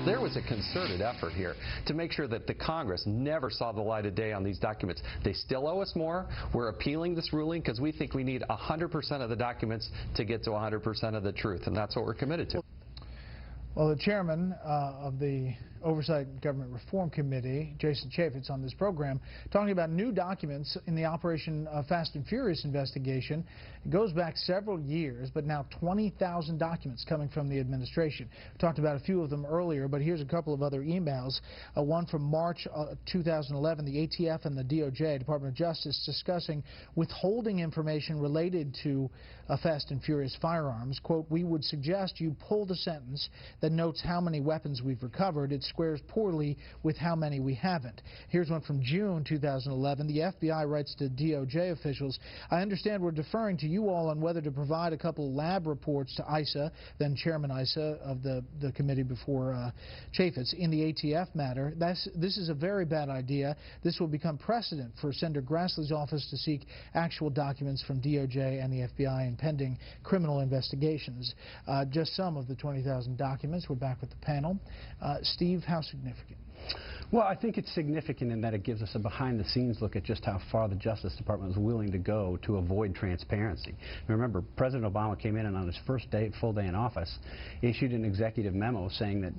there was a concerted effort here to make sure that the Congress never saw the light of day on these documents. They still owe us more. We're appealing this ruling because we think we need 100% of the documents to get to 100% of the truth, and that's what we're committed to. Well, the chairman of the Oversight and Government Reform Committee, Jason Chaffetz, on this program, talking about new documents in the Operation Fast and Furious investigation. It goes back several years, but now 20,000 documents coming from the administration. We talked about a few of them earlier, but here's a couple of other emails. One from March 2011, the ATF and the DOJ, Department of Justice, discussing withholding information related to Fast and Furious firearms. Quote, "We would suggest you pull the sentence that notes how many weapons we've recovered. It squares poorly with how many we haven't." Here's one from June 2011. The FBI writes to DOJ officials, "I understand we're deferring to you all on whether to provide a couple lab reports to ISA," then Chairman ISA of the committee before Chaffetz, "in the ATF matter. This is a very bad idea. This will become precedent for Senator Grassley's office to seek actual documents from DOJ and the FBI in pending criminal investigations." Just some of the 20,000 documents. We're back with the panel. Steve, how significant? Well, I think it's significant in that it gives us a behind-the-scenes look at just how far the Justice Department was willing to go to avoid transparency. Remember, President Obama came in and on his first full day in office, issued an executive memo saying that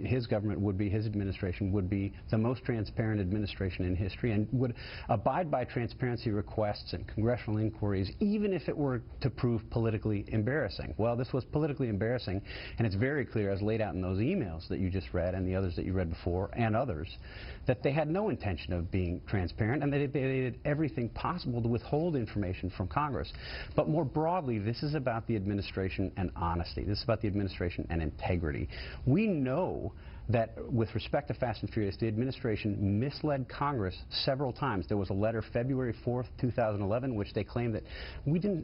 his government would be, his administration would be the most transparent administration in history and would abide by transparency requests and congressional inquiries, even if it were to prove politically embarrassing. Well, this was politically embarrassing, and it's very clear, as laid out in those emails that you just read and the others that you read before and others, that they had no intention of being transparent and that they did everything possible to withhold information from Congress. But more broadly, this is about the administration and honesty. This is about the administration and integrity. We know that with respect to Fast and Furious, the administration misled Congress several times. There was a letter February 4th, 2011, which they claimed that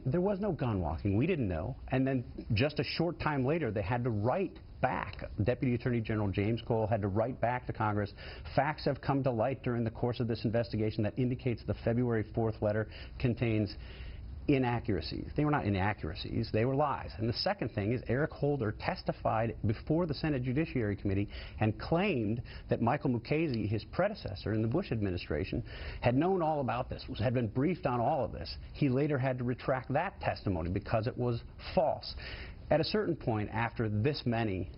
there was no gun walking. We didn't know. And then just a short time later, they had to write back. Deputy Attorney General James Cole had to write back to Congress. Facts have come to light during the course of this investigation that indicates the February 4th letter contains inaccuracies. They were not inaccuracies, they were lies. And the second thing is Eric Holder testified before the Senate Judiciary Committee and claimed that Michael Mukasey, his predecessor in the Bush administration, had known all about this, had been briefed on all of this. He later had to retract that testimony because it was false. At a certain point, after this many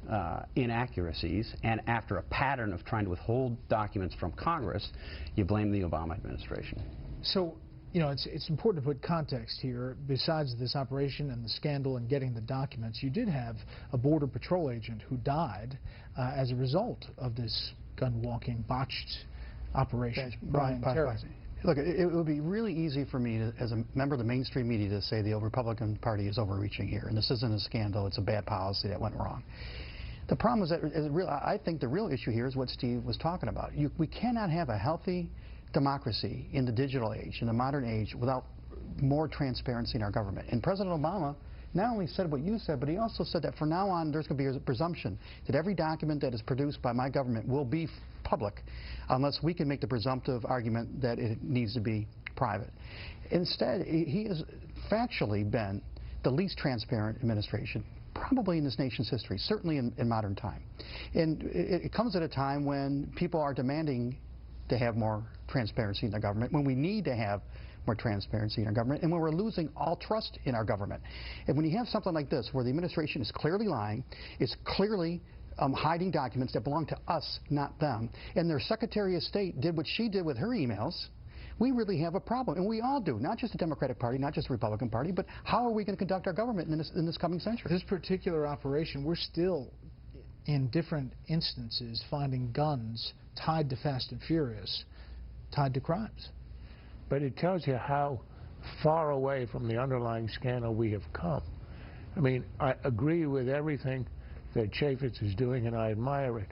inaccuracies and after a pattern of trying to withhold documents from Congress, you blame the Obama administration. So, you know, it's important to put context here. Besides this operation and the scandal and getting the documents, you did have a Border Patrol agent who died as a result of this gun-walking, botched operation. Brian Terry. Look, it would be really easy for me, as a member of the mainstream media, to say the Republican Party is overreaching here, and this isn't a scandal, it's a bad policy that went wrong. The problem is that I think the real issue here is what Steve was talking about. We cannot have a healthy democracy in the digital age, in the modern age, without more transparency in our government. And President Obama not only said what you said, but he also said that from now on there's going to be a presumption that every document that is produced by my government will be public unless we can make the presumptive argument that it needs to be private. Instead, he has factually been the least transparent administration probably in this nation's history, certainly in modern time. And it comes at a time when people are demanding to have more transparency in the government, when we need to have more transparency in our government, and when we're losing all trust in our government. And when you have something like this, where the administration is clearly lying, is clearly hiding documents that belong to us, not them, and their Secretary of State did what she did with her emails, we really have a problem. And we all do, not just the Democratic Party, not just the Republican Party, but how are we going to conduct our government in this coming century? This particular operation, we're still, in different instances, finding guns tied to Fast and Furious, tied to crimes. But it tells you how far away from the underlying scandal we have come. I mean, I agree with everything that Chaffetz is doing, and I admire it.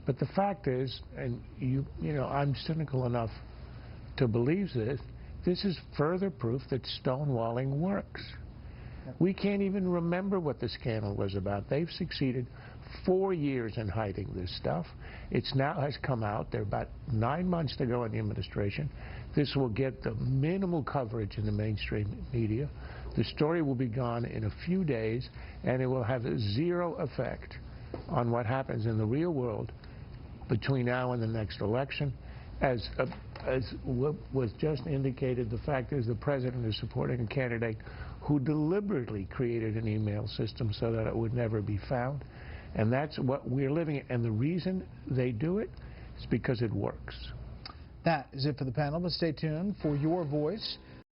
But the fact is, and you know, I'm cynical enough to believe this is further proof that stonewalling works. We can't even remember what the scandal was about. They've succeeded 4 years in hiding this stuff. It's now has come out. There are about 9 months to go in the administration. This will get the minimal coverage in the mainstream media. The story will be gone in a few days, and it will have zero effect on what happens in the real world between now and the next election. As was just indicated, the fact is the president is supporting a candidate who deliberately created an email system so that it would never be found. And that's what we're living in. And the reason they do it is because it works. That is it for the panel, but stay tuned for Your Voice.